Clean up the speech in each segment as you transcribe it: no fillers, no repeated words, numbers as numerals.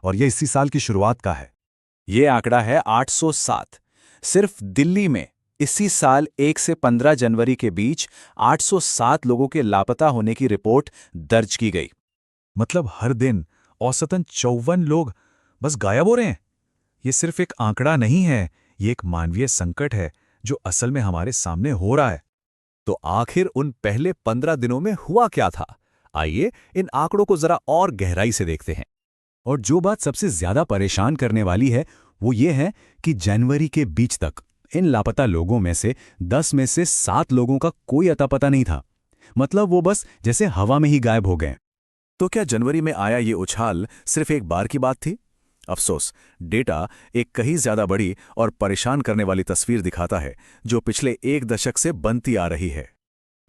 और ये इसी साल की शुरुआत का है। ये आंकड़ा है 807। सिर्फ दिल्ली में इसी साल 1 से 15 जनवरी के बीच 807 लोगों के लापता होने की रिपोर्ट दर्ज की गई। मतलब हर दिन औसतन 54 लोग बस गायब हो रहे हैं। ये सिर्फ एक आंकड़ा नहीं है, ये एक मानवीय संकट है जो असल में हमारे सामने हो रहा है। तो आखिर उन पहले 15 दिनों में हुआ क्या था? आइए इन आंकड़ों को जरा और गहराई से देखते हैं। और जो बात सबसे ज्यादा परेशान करने वाली है वो ये है कि जनवरी के बीच तक इन लापता लोगों में से 10 में से 7 लोगों का कोई अता पता नहीं था। मतलब वो बस जैसे हवा में ही गायब हो गए। तो क्या जनवरी में आया ये उछाल सिर्फ एक बार की बात थी? अफसोस, डेटा एक कहीं ज्यादा बड़ी और परेशान करने वाली तस्वीर दिखाता है जो पिछले 1 दशक से बनती आ रही है।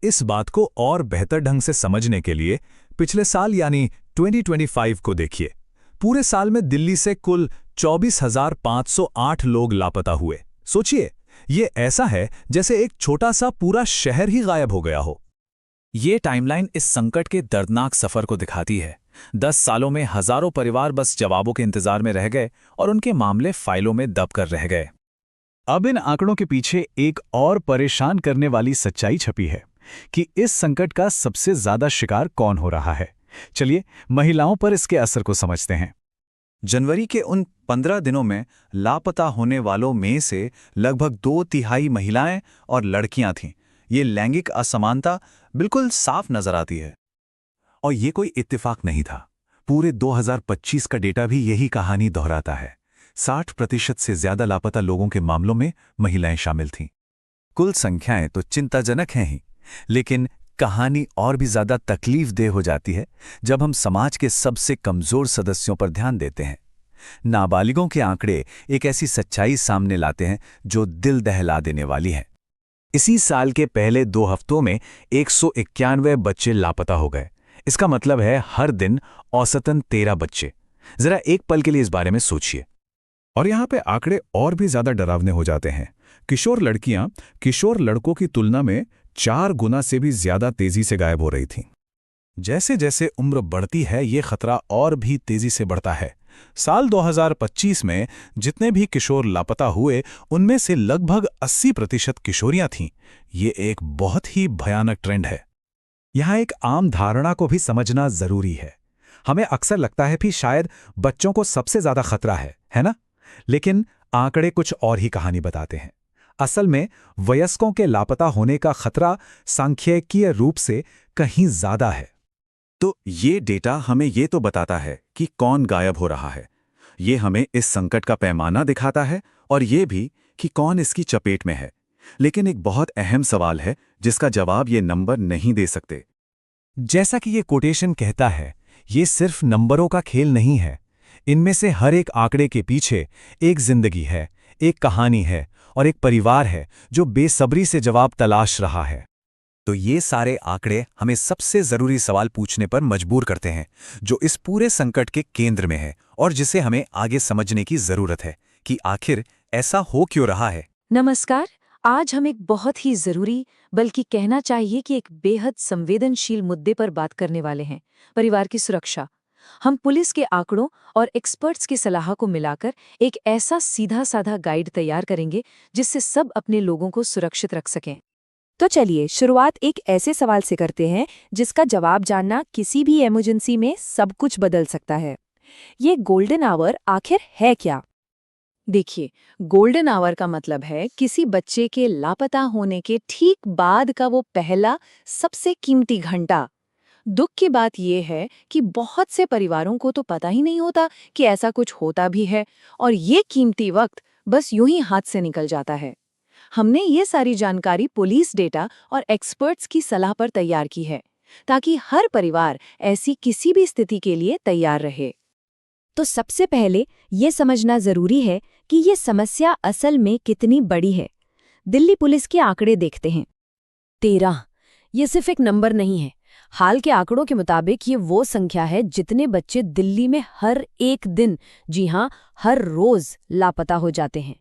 इस बात को और बेहतर ढंग से समझने के लिए पिछले साल यानी 2025 को देखिए। पूरे साल में दिल्ली से कुल 24,508 लोग लापता हुए। सोचिए, ये ऐसा है जैसे एक छोटा सा पूरा शहर ही गायब हो गया हो। ये टाइमलाइन इस संकट के दर्दनाक सफर को दिखाती है। 10 सालों में हजारों परिवार बस जवाबों के इंतजार में रह गए और उनके मामले फाइलों में दब कर रह गए। अब इन आंकड़ों के पीछे एक और परेशान करने वाली सच्चाई छपी है कि इस संकट का सबसे ज्यादा शिकार कौन हो रहा है। चलिए महिलाओं पर इसके असर को समझते हैं। जनवरी के उन 15 दिनों में लापता होने वालों में से लगभग 2/3 महिलाएं और लड़कियां थीं। ये लैंगिक असमानता बिल्कुल साफ नजर आती है। और ये कोई इत्तेफाक नहीं था। पूरे 2025 का डेटा भी यही कहानी दोहराता है। 60% से ज्यादा लापता लोगों के मामलों में महिलाएं शामिल थीं। कुल संख्याएं तो चिंताजनक हैं ही, लेकिन कहानी और भी ज्यादा तकलीफदेह हो जाती है जब हम समाज के सबसे कमजोर सदस्यों पर ध्यान देते हैं। नाबालिगों के आंकड़े एक ऐसी सच्चाई सामने लाते हैं जो दिल दहला देने वाली है। इसी साल के पहले 2 हफ्तों में 191 बच्चे लापता हो गए। इसका मतलब है हर दिन औसतन 13 बच्चे। जरा एक पल के लिए इस बारे में सोचिए। और यहां पे आंकड़े और भी ज्यादा डरावने हो जाते हैं। किशोर लड़कियां किशोर लड़कों की तुलना में 4 गुना से भी ज्यादा तेजी से गायब हो रही थीं। जैसे जैसे उम्र बढ़ती है ये खतरा और भी तेजी से बढ़ता है। साल 2025 में जितने भी किशोर लापता हुए उनमें से लगभग 80% किशोरियां थीं। ये एक बहुत ही भयानक ट्रेंड है। यहां एक आम धारणा को भी समझना जरूरी है। हमें अक्सर लगता है कि शायद बच्चों को सबसे ज्यादा खतरा है ना? लेकिन आंकड़े कुछ और ही कहानी बताते हैं। असल में वयस्कों के लापता होने का खतरा सांख्यिकीय रूप से कहीं ज्यादा है। तो ये डेटा हमें ये तो बताता है कि कौन गायब हो रहा है। ये हमें इस संकट का पैमाना दिखाता है और ये भी कि कौन इसकी चपेट में है। लेकिन एक बहुत अहम सवाल है जिसका जवाब ये नंबर नहीं दे सकते। जैसा कि ये कोटेशन कहता है, ये सिर्फ नंबरों का खेल नहीं है। इनमें से हर एक आंकड़े के पीछे एक जिंदगी है, एक कहानी है और एक परिवार है जो बेसब्री से जवाब तलाश रहा है। तो ये सारे आंकड़े हमें सबसे जरूरी सवाल पूछने पर मजबूर करते हैं, जो इस पूरे संकट के केंद्र में है और जिसे हमें आगे समझने की जरूरत है कि आखिर ऐसा हो क्यों रहा है। नमस्कार। आज हम एक बहुत ही जरूरी, बल्कि कहना चाहिए कि एक बेहद संवेदनशील मुद्दे पर बात करने वाले हैं, परिवार की सुरक्षा। हम पुलिस के आंकड़ों और एक्सपर्ट्स की सलाह को मिलाकर एक ऐसा सीधा साधा गाइड तैयार करेंगे जिससे सब अपने लोगों को सुरक्षित रख सकें। तो चलिए शुरुआत एक ऐसे सवाल से करते हैं जिसका जवाब जानना किसी भी इमरजेंसी में सब कुछ बदल सकता है। ये गोल्डन आवर आखिर है क्या? देखिए, गोल्डन आवर का मतलब है किसी बच्चे के लापता होने के ठीक बाद का वो पहला सबसे कीमती घंटा। दुख की बात यह है कि बहुत से परिवारों को तो पता ही नहीं होता कि ऐसा कुछ होता भी है और ये कीमती वक्त बस यूं ही हाथ से निकल जाता है। हमने ये सारी जानकारी पुलिस डेटा और एक्सपर्ट्स की सलाह पर तैयार की है ताकि हर परिवार ऐसी किसी भी स्थिति के लिए तैयार रहे। तो सबसे पहले ये समझना जरूरी है कि ये समस्या असल में कितनी बड़ी है। दिल्ली पुलिस के आंकड़े देखते हैं। 13 ये सिर्फ एक नंबर नहीं है। हाल के आंकड़ों के मुताबिक ये वो संख्या है जितने बच्चे दिल्ली में हर एक दिन, जी हाँ, हर रोज लापता हो जाते हैं।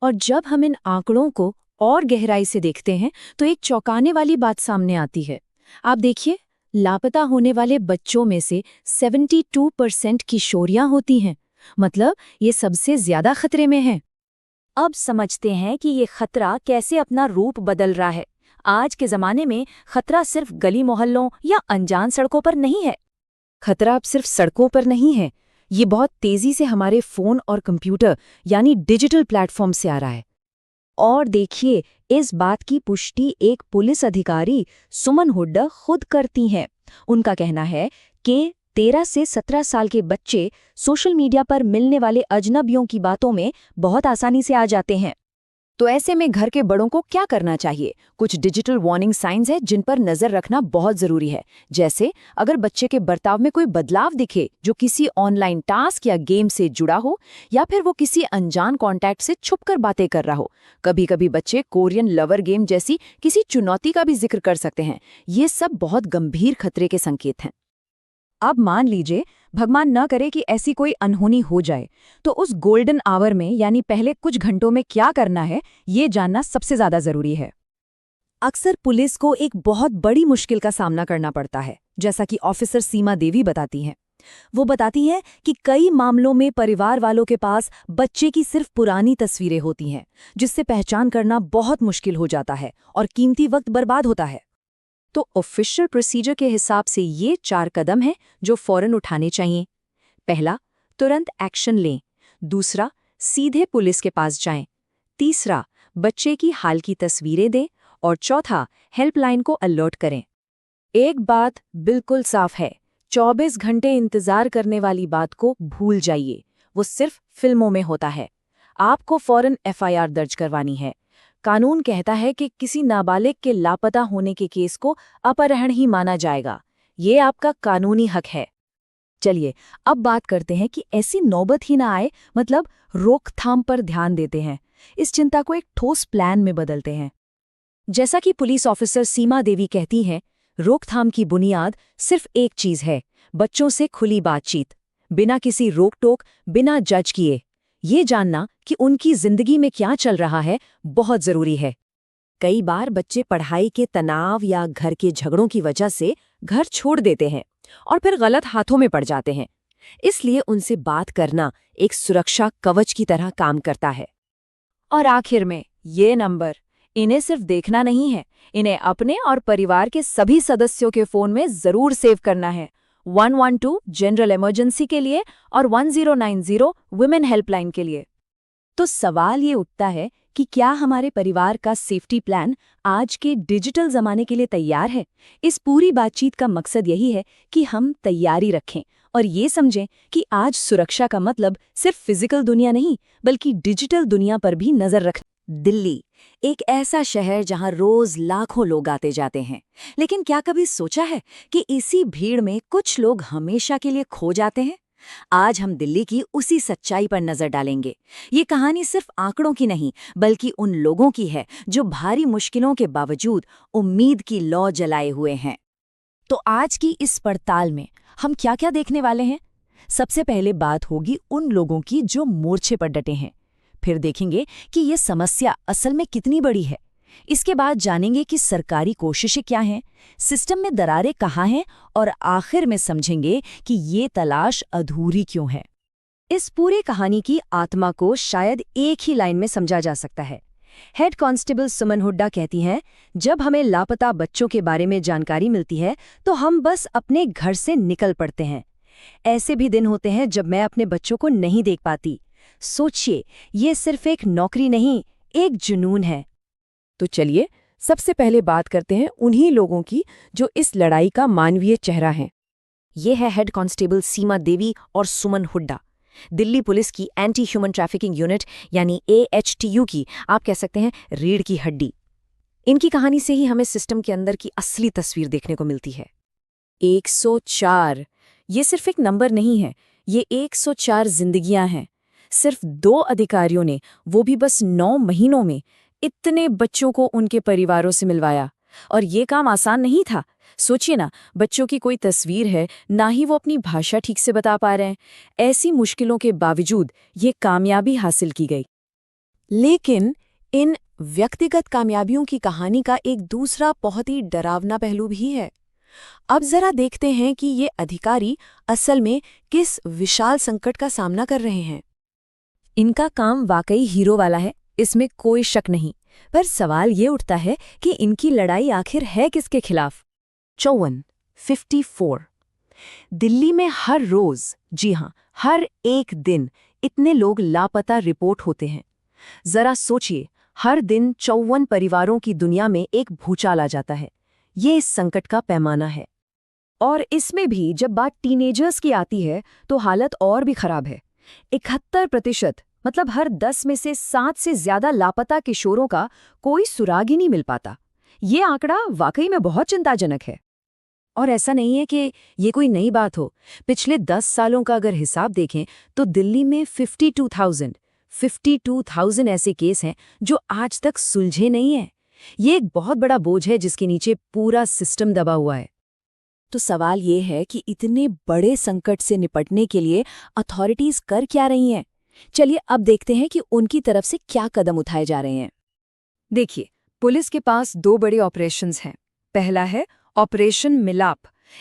और जब हम इन आंकड़ों को और गहराई से देखते हैं तो एक चौंकाने वाली बात सामने आती है। आप देखिए, लापता होने वाले बच्चों में से 72% किशोरियां होती हैं। मतलब ये सबसे ज्यादा खतरे में हैं। अब समझते हैं कि ये खतरा कैसे अपना रूप बदल रहा है। आज के जमाने में खतरा सिर्फ गली मोहल्लों या अनजान सड़कों पर नहीं है। खतरा अब सिर्फ सड़कों पर नहीं है, ये बहुत तेजी से हमारे फोन और कंप्यूटर यानी डिजिटल प्लेटफॉर्म से आ रहा है। और देखिए, इस बात की पुष्टि एक पुलिस अधिकारी सुमन हुड्डा खुद करती हैं। उनका कहना है कि 13 से 17 साल के बच्चे सोशल मीडिया पर मिलने वाले अजनबियों की बातों में बहुत आसानी से आ जाते हैं। तो ऐसे में घर के बड़ों को क्या करना चाहिए? कुछ डिजिटल वार्निंग साइंस है जिन पर नजर रखना बहुत जरूरी है। जैसे अगर बच्चे के बर्ताव में कोई बदलाव दिखे जो किसी ऑनलाइन टास्क या गेम से जुड़ा हो, या फिर वो किसी अनजान कॉन्टैक्ट से छुपकर बातें कर रहा हो। कभी कभी बच्चे कोरियन लवर गेम जैसी किसी चुनौती का भी जिक्र कर सकते हैं। ये सब बहुत गंभीर खतरे के संकेत हैं। अब मान लीजिए, भगवान न करे कि ऐसी कोई अनहोनी हो जाए, तो उस गोल्डन आवर में यानी पहले कुछ घंटों में क्या करना है, ये जानना सबसे ज्यादा जरूरी है। अक्सर पुलिस को एक बहुत बड़ी मुश्किल का सामना करना पड़ता है, जैसा कि ऑफिसर सीमा देवी बताती हैं। वो बताती हैं कि कई मामलों में परिवार वालों के पास बच्चे की सिर्फ पुरानी तस्वीरें होती हैं, जिससे पहचान करना बहुत मुश्किल हो जाता है और कीमती वक्त बर्बाद होता है। तो ऑफिशियल प्रोसीजर के हिसाब से ये 4 कदम हैं जो फौरन उठाने चाहिए। पहला, तुरंत एक्शन लें। दूसरा, सीधे पुलिस के पास जाएं। तीसरा, बच्चे की हाल की तस्वीरें दें। और चौथा, हेल्पलाइन को अलर्ट करें। एक बात बिल्कुल साफ है, 24 घंटे इंतजार करने वाली बात को भूल जाइए। वो सिर्फ फिल्मों में होता है। आपको फौरन FIR दर्ज करवानी है। कानून कहता है कि किसी नाबालिग के लापता होने के केस को अपहरण ही माना जाएगा। ये आपका कानूनी हक है। चलिए अब बात करते हैं कि ऐसी नौबत ही ना आए, मतलब रोकथाम पर ध्यान देते हैं। इस चिंता को एक ठोस प्लान में बदलते हैं। जैसा कि पुलिस ऑफिसर सीमा देवी कहती हैं, रोकथाम की बुनियाद सिर्फ एक चीज है, बच्चों से खुली बातचीत, बिना किसी रोक टोक, बिना जज किए। ये जानना कि उनकी जिंदगी में क्या चल रहा है बहुत जरूरी है। कई बार बच्चे पढ़ाई के तनाव या घर के झगड़ों की वजह से घर छोड़ देते हैं और फिर गलत हाथों में पड़ जाते हैं। इसलिए उनसे बात करना एक सुरक्षा कवच की तरह काम करता है। और आखिर में ये नंबर, इन्हें सिर्फ देखना नहीं है, इन्हें अपने और परिवार के सभी सदस्यों के फोन में जरूर सेव करना है। 112 जनरल इमरजेंसी के लिए और 1090 वुमेन हेल्पलाइन के लिए। तो सवाल ये उठता है कि क्या हमारे परिवार का सेफ्टी प्लान आज के डिजिटल जमाने के लिए तैयार है? इस पूरी बातचीत का मकसद यही है कि हम तैयारी रखें और ये समझें कि आज सुरक्षा का मतलब सिर्फ फिजिकल दुनिया नहीं, बल्कि डिजिटल दुनिया पर भी नजर रखना। दिल्ली, एक ऐसा शहर जहां रोज लाखों लोग आते जाते हैं, लेकिन क्या कभी सोचा है कि इसी भीड़ में कुछ लोग हमेशा के लिए खो जाते हैं? आज हम दिल्ली की उसी सच्चाई पर नजर डालेंगे। ये कहानी सिर्फ आंकड़ों की नहीं, बल्कि उन लोगों की है जो भारी मुश्किलों के बावजूद उम्मीद की लौ जलाए हुए हैं। तो आज की इस पड़ताल में हम क्या-क्या देखने वाले हैं? सबसे पहले बात होगी उन लोगों की जो मोर्चे पर डटे हैं। फिर देखेंगे कि ये समस्या असल में कितनी बड़ी है। इसके बाद जानेंगे कि सरकारी कोशिशें क्या हैं, सिस्टम में दरारें कहाँ हैं, और आखिर में समझेंगे कि ये तलाश अधूरी क्यों है। इस पूरी कहानी की आत्मा को शायद एक ही लाइन में समझा जा सकता है। हेड कांस्टेबल सुमन हुड्डा कहती हैं, जब हमें लापता बच्चों के बारे में जानकारी मिलती है तो हम बस अपने घर से निकल पड़ते हैं। ऐसे भी दिन होते हैं जब मैं अपने बच्चों को नहीं देख पाती। सोचिए, ये सिर्फ एक नौकरी नहीं, एक जुनून है। तो चलिए सबसे पहले बात करते हैं उन्हीं लोगों की जो इस लड़ाई का मानवीय चेहरा है। ये है हेड कांस्टेबल सीमा देवी और सुमन हुड्डा, दिल्ली पुलिस की एंटी ह्यूमन ट्रैफिकिंग यूनिट यानी AHTU की, आप कह सकते हैं, रीढ़ की हड्डी। इनकी कहानी से ही हमें सिस्टम के अंदर की असली तस्वीर देखने को मिलती है। 104, ये सिर्फ एक नंबर नहीं है, ये 104 जिंदगियां हैं। सिर्फ 2 अधिकारियों ने, वो भी बस 9 महीनों में, इतने बच्चों को उनके परिवारों से मिलवाया। और ये काम आसान नहीं था। सोचिए ना, बच्चों की कोई तस्वीर है, ना ही वो अपनी भाषा ठीक से बता पा रहे हैं। ऐसी मुश्किलों के बावजूद ये कामयाबी हासिल की गई। लेकिन इन व्यक्तिगत कामयाबियों की कहानी का एक दूसरा बहुत ही डरावना पहलू भी है। अब जरा देखते हैं कि ये अधिकारी असल में किस विशाल संकट का सामना कर रहे हैं। इनका काम वाकई हीरो वाला है, इसमें कोई शक नहीं, पर सवाल ये उठता है कि इनकी लड़ाई आखिर है किसके खिलाफ। 54 दिल्ली में हर रोज, जी हां, हर एक दिन इतने लोग लापता रिपोर्ट होते हैं। जरा सोचिए, हर दिन 54 परिवारों की दुनिया में एक भूचाल आ जाता है। ये इस संकट का पैमाना है। और इसमें भी जब बात टीनेजर्स की आती है तो हालत और भी खराब है। 71%, मतलब हर 10 में से 7 से ज्यादा लापता किशोरों का कोई सुराग ही नहीं मिल पाता। ये आंकड़ा वाकई में बहुत चिंताजनक है। और ऐसा नहीं है कि ये कोई नई बात हो। पिछले 10 सालों का अगर हिसाब देखें तो दिल्ली में 52,000 ऐसे केस हैं जो आज तक सुलझे नहीं हैं। ये एक बहुत बड़ा बोझ है जिसके नीचे पूरा सिस्टम दबा हुआ है। तो सवाल ये है कि इतने बड़े संकट से निपटने के लिए अथॉरिटीज कर क्या रही हैं? चलिए अब देखते हैं कि उनकी तरफ से क्या कदम उठाए जा रहे हैं। देखिए, पुलिस के पास 2 बड़े ऑपरेशंस हैं। पहला है ऑपरेशन मिलाप।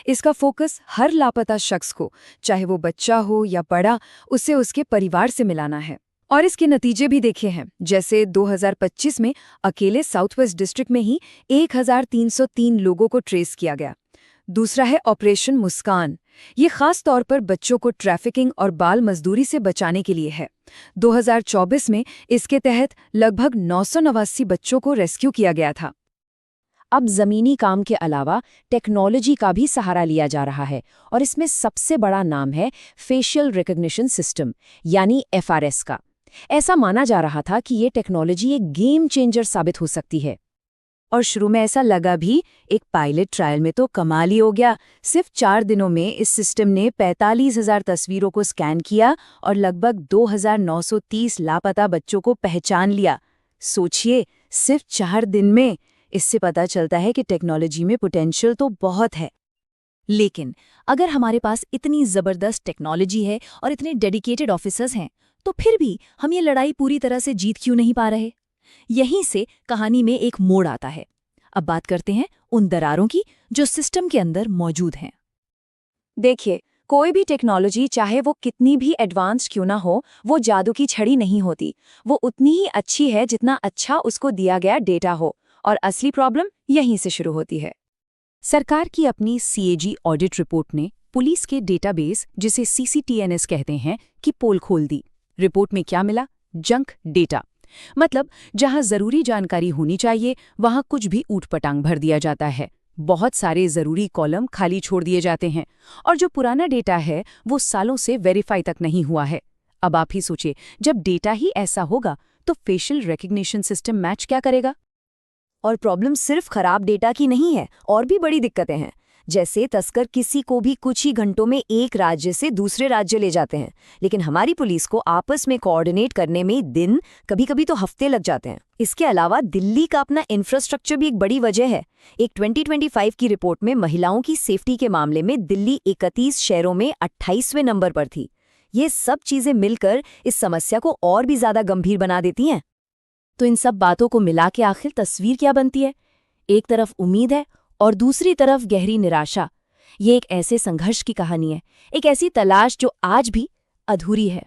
इसका फोकस हर लापता शख्स को, चाहे वो बच्चा हो या बड़ा, उसे उसके परिवार से मिलाना है। और इसके नतीजे भी देखे हैं, जैसे 2025 में अकेले साउथ वेस्ट डिस्ट्रिक्ट में ही 1303 लोगों को ट्रेस किया गया। दूसरा है ऑपरेशन मुस्कान। ये खास तौर पर बच्चों को ट्रैफिकिंग और बाल मजदूरी से बचाने के लिए है। 2024 में इसके तहत लगभग 989 बच्चों को रेस्क्यू किया गया था। अब जमीनी काम के अलावा टेक्नोलॉजी का भी सहारा लिया जा रहा है, और इसमें सबसे बड़ा नाम है फेशियल रिकॉग्निशन सिस्टम, यानी FRS का। ऐसा माना जा रहा था कि ये टेक्नोलॉजी एक गेम चेंजर साबित हो सकती है। और शुरू में ऐसा लगा भी, एक पायलट ट्रायल में तो कमाल ही हो गया। सिर्फ 4 दिनों में इस सिस्टम ने 45,000 तस्वीरों को स्कैन किया और लगभग 2,930 लापता बच्चों को पहचान लिया। सोचिए, सिर्फ 4 दिन में। इससे पता चलता है कि टेक्नोलॉजी में पोटेंशियल तो बहुत है। लेकिन अगर हमारे पास इतनी जबरदस्त टेक्नोलॉजी है और इतने डेडिकेटेड ऑफिसर्स हैं, तो फिर भी हम ये लड़ाई पूरी तरह से जीत क्यों नहीं पा रहे? यहीं से कहानी में एक मोड़ आता है। अब बात करते हैं उन दरारों की जो सिस्टम के अंदर मौजूद हैं। देखिए, कोई भी टेक्नोलॉजी, चाहे वो कितनी भी एडवांस क्यों ना हो, वो जादू की छड़ी नहीं होती। वो उतनी ही अच्छी है जितना अच्छा उसको दिया गया डेटा हो। और असली प्रॉब्लम यहीं से शुरू होती है। सरकार की अपनी CAG ऑडिट रिपोर्ट ने पुलिस के डेटाबेस, जिसे CCTNS कहते हैं, की पोल खोल दी। रिपोर्ट में क्या मिला? Junk data. मतलब जहां जरूरी जानकारी होनी चाहिए वहां कुछ भी ऊटपटांग भर दिया जाता है। बहुत सारे जरूरी कॉलम खाली छोड़ दिए जाते हैं, और जो पुराना डेटा है वो सालों से वेरीफाई तक नहीं हुआ है। अब आप ही सोचिए, जब डेटा ही ऐसा होगा तो फेशियल रिकॉग्निशन सिस्टम मैच क्या करेगा? और प्रॉब्लम सिर्फ खराब डेटा की नहीं है, और भी बड़ी दिक्कतें हैं। जैसे तस्कर किसी को भी कुछ ही घंटों में एक राज्य से दूसरे राज्य ले जाते हैं, लेकिन हमारी पुलिस को आपस में कोऑर्डिनेट करने में दिन, कभी-कभी तो हफ्ते लग जाते हैं। इसके अलावा दिल्ली का अपना इंफ्रास्ट्रक्चर भी एक बड़ी वजह है। एक 2025 की रिपोर्ट में महिलाओं की सेफ्टी के मामले में दिल्ली 31 शहरों में 28वें नंबर पर थी। ये सब चीजें मिलकर इस समस्या को और भी ज्यादा गंभीर बना देती हैं। तो इन सब बातों को मिला के आखिर तस्वीर क्या बनती है? एक तरफ उम्मीद है और दूसरी तरफ गहरी निराशा। ये एक ऐसे संघर्ष की कहानी है, एक ऐसी तलाश जो आज भी अधूरी है।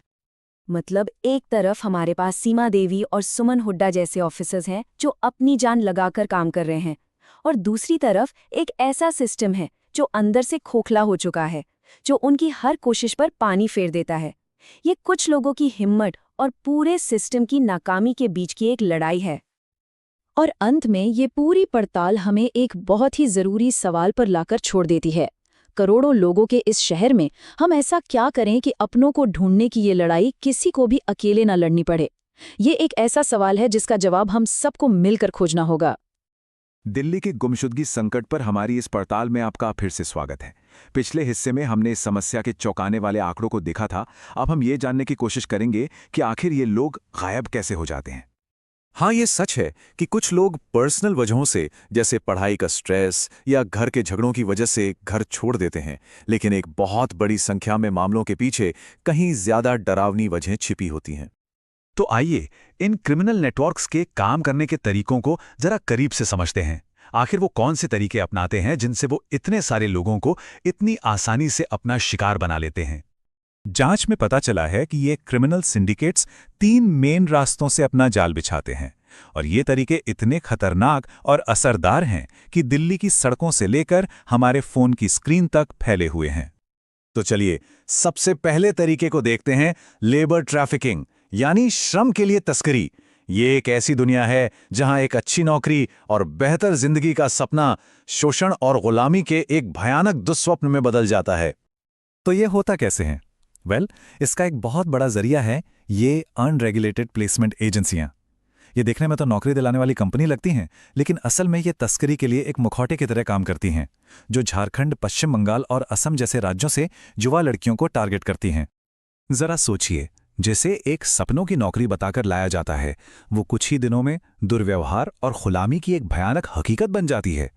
मतलब एक तरफ हमारे पास सीमा देवी और सुमन हुड्डा जैसे ऑफिसर्स हैं जो अपनी जान लगाकर काम कर रहे हैं, और दूसरी तरफ एक ऐसा सिस्टम है जो अंदर से खोखला हो चुका है, जो उनकी हर कोशिश पर पानी फेर देता है। ये कुछ लोगों की हिम्मत और पूरे सिस्टम की नाकामी के बीच की एक लड़ाई है। और अंत में ये पूरी पड़ताल हमें एक बहुत ही जरूरी सवाल पर लाकर छोड़ देती है। करोड़ों लोगों के इस शहर में हम ऐसा क्या करें कि अपनों को ढूंढने की ये लड़ाई किसी को भी अकेले ना लड़नी पड़े? ये एक ऐसा सवाल है जिसका जवाब हम सबको मिलकर खोजना होगा। दिल्ली के गुमशुदगी संकट पर हमारी इस पड़ताल में आपका फिर से स्वागत है। पिछले हिस्से में हमने इस समस्या के चौंकाने वाले आंकड़ों को देखा था। अब हम ये जानने की कोशिश करेंगे कि आखिर ये लोग गायब कैसे हो जाते हैं। हाँ, ये सच है कि कुछ लोग पर्सनल वजहों से, जैसे पढ़ाई का स्ट्रेस या घर के झगड़ों की वजह से घर छोड़ देते हैं, लेकिन एक बहुत बड़ी संख्या में मामलों के पीछे कहीं ज्यादा डरावनी वजहें छिपी होती हैं। तो आइए इन क्रिमिनल नेटवर्क्स के काम करने के तरीकों को जरा करीब से समझते हैं। आखिर वो कौन से तरीके अपनाते हैं जिनसे वो इतने सारे लोगों को इतनी आसानी से अपना शिकार बना लेते हैं? जांच में पता चला है कि ये क्रिमिनल सिंडिकेट्स 3 मेन रास्तों से अपना जाल बिछाते हैं, और ये तरीके इतने खतरनाक और असरदार हैं कि दिल्ली की सड़कों से लेकर हमारे फोन की स्क्रीन तक फैले हुए हैं। तो चलिए सबसे पहले तरीके को देखते हैं, लेबर ट्रैफिकिंग यानी श्रम के लिए तस्करी। ये एक ऐसी दुनिया है जहां एक अच्छी नौकरी और बेहतर जिंदगी का सपना शोषण और गुलामी के एक भयानक दुस्वप्न में बदल जाता है। तो ये होता कैसे है? इसका एक बहुत बड़ा जरिया है ये अनरेगुलेटेड प्लेसमेंट एजेंसियां। ये देखने में तो नौकरी दिलाने वाली कंपनी लगती हैं, लेकिन असल में ये तस्करी के लिए एक मुखौटे की तरह काम करती हैं, जो झारखंड, पश्चिम बंगाल और असम जैसे राज्यों से युवा लड़कियों को टारगेट करती हैं। जरा सोचिए, जैसे एक सपनों की नौकरी बताकर लाया जाता है, वो कुछ ही दिनों में दुर्व्यवहार और गुलामी की एक भयानक हकीकत बन जाती है।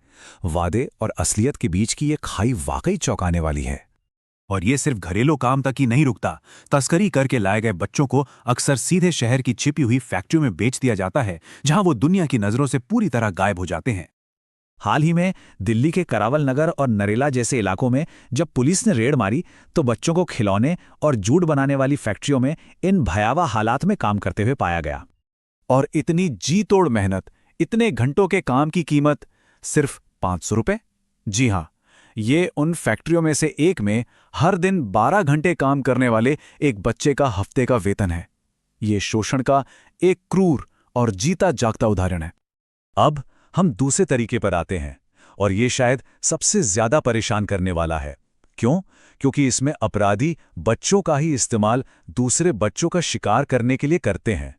वादे और असलियत के बीच की ये खाई वाकई चौंकाने वाली है। और ये सिर्फ घरेलू काम तक ही नहीं रुकता। तस्करी करके लाए गए बच्चों को अक्सर सीधे शहर की छिपी हुई फैक्ट्रियों में बेच दिया जाता है, जहां वो दुनिया की नजरों से पूरी तरह गायब हो जाते हैं। हाल ही में दिल्ली के करावल नगर और नरेला जैसे इलाकों में जब पुलिस ने रेड मारी तो बच्चों को खिलौने और जूट बनाने वाली फैक्ट्रियों में इन भयावह हालात में काम करते हुए पाया गया। और इतनी जी तोड़ मेहनत, इतने घंटों के काम की कीमत सिर्फ 500 रुपए? जी हां, ये उन फैक्ट्रियों में से एक में हर दिन 12 घंटे काम करने वाले एक बच्चे का हफ्ते का वेतन है। ये शोषण का एक क्रूर और जीता जागता उदाहरण है। अब हम दूसरे तरीके पर आते हैं, और ये शायद सबसे ज्यादा परेशान करने वाला है। क्यों? क्योंकि इसमें अपराधी बच्चों का ही इस्तेमाल दूसरे बच्चों का शिकार करने के लिए करते हैं।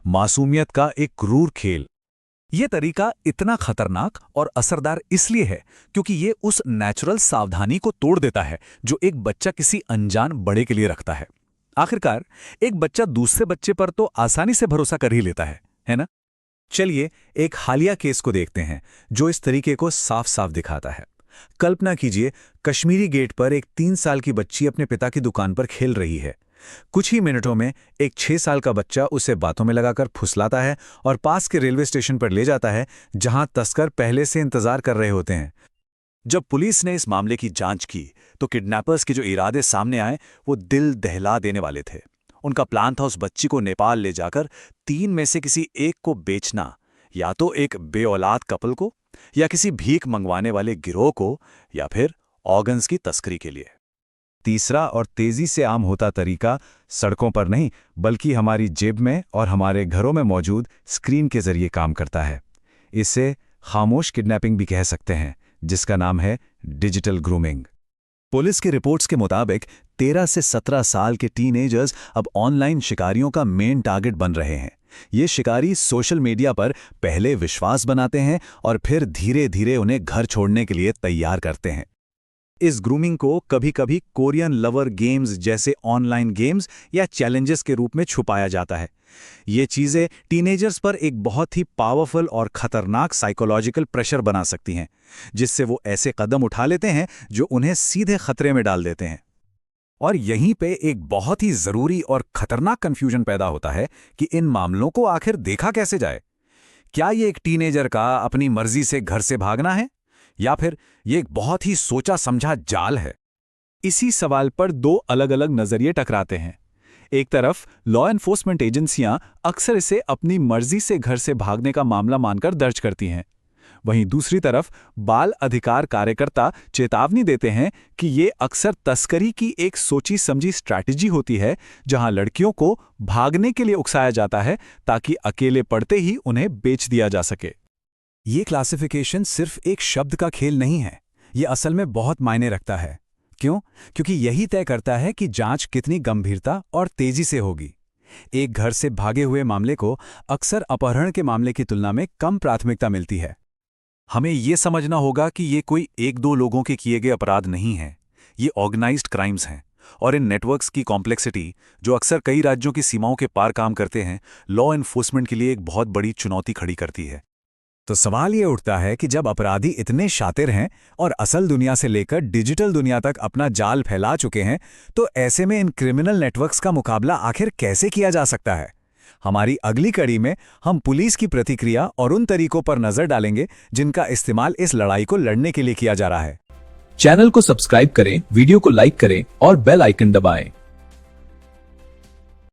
मासूमियत का एक क्रूर खेल। ये तरीका इतना खतरनाक और असरदार इसलिए है क्योंकि ये उस नेचुरल सावधानी को तोड़ देता है जो एक बच्चा किसी अनजान बड़े के लिए रखता है। आखिरकार एक बच्चा दूसरे बच्चे पर तो आसानी से भरोसा कर ही लेता है ना? चलिए एक हालिया केस को देखते हैं जो इस तरीके को साफ साफ दिखाता है। कल्पना कीजिए, कश्मीरी गेट पर एक 3 साल की बच्ची अपने पिता की दुकान पर खेल रही है। कुछ ही मिनटों में एक 6 साल का बच्चा उसे बातों में लगाकर फुसलाता है और पास के रेलवे स्टेशन पर ले जाता है, जहां तस्कर पहले से इंतजार कर रहे होते हैं। जब पुलिस ने इस मामले की जांच की तो किडनैपर्स के जो इरादे सामने आए वो दिल दहला देने वाले थे। उनका प्लान था उस बच्ची को नेपाल ले जाकर 3 में से किसी एक को बेचना, या तो एक बेऔलाद कपल को, या किसी भीख मंगवाने वाले गिरोह को, या फिर ऑर्गन्स की तस्करी के लिए। तीसरा और तेजी से आम होता तरीका सड़कों पर नहीं बल्कि हमारी जेब में और हमारे घरों में मौजूद स्क्रीन के जरिए काम करता है। इसे खामोश किडनैपिंग भी कह सकते हैं, जिसका नाम है डिजिटल ग्रूमिंग। पुलिस के रिपोर्ट्स के मुताबिक 13 से 17 साल के टीनेजर्स अब ऑनलाइन शिकारियों का मेन टारगेट बन रहे हैं। ये शिकारी सोशल मीडिया पर पहले विश्वास बनाते हैं और फिर धीरे धीरे उन्हें घर छोड़ने के लिए तैयार करते हैं। इस ग्रूमिंग को कभी कभी कोरियन लवर गेम्स जैसे ऑनलाइन गेम्स या चैलेंजेस के रूप में छुपाया जाता है। ये चीज़ें टीनेजर्स पर एक बहुत ही पावरफुल और खतरनाक साइकोलॉजिकल प्रेशर बना सकती हैं, जिससे वो ऐसे कदम उठा लेते हैं जो उन्हें सीधे खतरे में डाल देते हैं। और यहीं पे एक बहुत ही ज़रूरी और खतरनाक कन्फ्यूजन पैदा होता है कि इन मामलों को आखिर देखा कैसे जाए। क्या ये एक टीनेजर का अपनी मर्जी से घर से भागना है, या फिर ये एक बहुत ही सोचा समझा जाल है? इसी सवाल पर 2 अलग अलग नजरिए टकराते हैं। एक तरफ लॉ एनफोर्समेंट एजेंसियां अक्सर इसे अपनी मर्जी से घर से भागने का मामला मानकर दर्ज करती हैं। वहीं दूसरी तरफ बाल अधिकार कार्यकर्ता चेतावनी देते हैं कि ये अक्सर तस्करी की एक सोची समझी स्ट्रैटेजी होती है, जहां लड़कियों को भागने के लिए उकसाया जाता है ताकि अकेले पड़ते ही उन्हें बेच दिया जा सके। ये क्लासिफिकेशन सिर्फ एक शब्द का खेल नहीं है, ये असल में बहुत मायने रखता है। क्यों? क्योंकि यही तय करता है कि जांच कितनी गंभीरता और तेजी से होगी। एक घर से भागे हुए मामले को अक्सर अपहरण के मामले की तुलना में कम प्राथमिकता मिलती है। हमें ये समझना होगा कि ये कोई 1-2 लोगों के किए गए अपराध नहीं हैं, ये ऑर्गेनाइज्ड क्राइम्स हैं, और इन नेटवर्क्स की कॉम्प्लेक्सिटी, जो अक्सर कई राज्यों की सीमाओं के पार काम करते हैं, लॉ एनफोर्समेंट के लिए एक बहुत बड़ी चुनौती खड़ी करती है। तो सवाल ये उठता है कि जब अपराधी इतने शातिर हैं और असल दुनिया से लेकर डिजिटल दुनिया तक अपना जाल फैला चुके हैं, तो ऐसे में इन क्रिमिनल नेटवर्क्स का मुकाबला आखिर कैसे किया जा सकता है? हमारी अगली कड़ी में हम पुलिस की प्रतिक्रिया और उन तरीकों पर नजर डालेंगे जिनका इस्तेमाल इस लड़ाई को लड़ने के लिए किया जा रहा है। चैनल को सब्सक्राइब करें, वीडियो को लाइक करें और बेल आइकन दबाएं।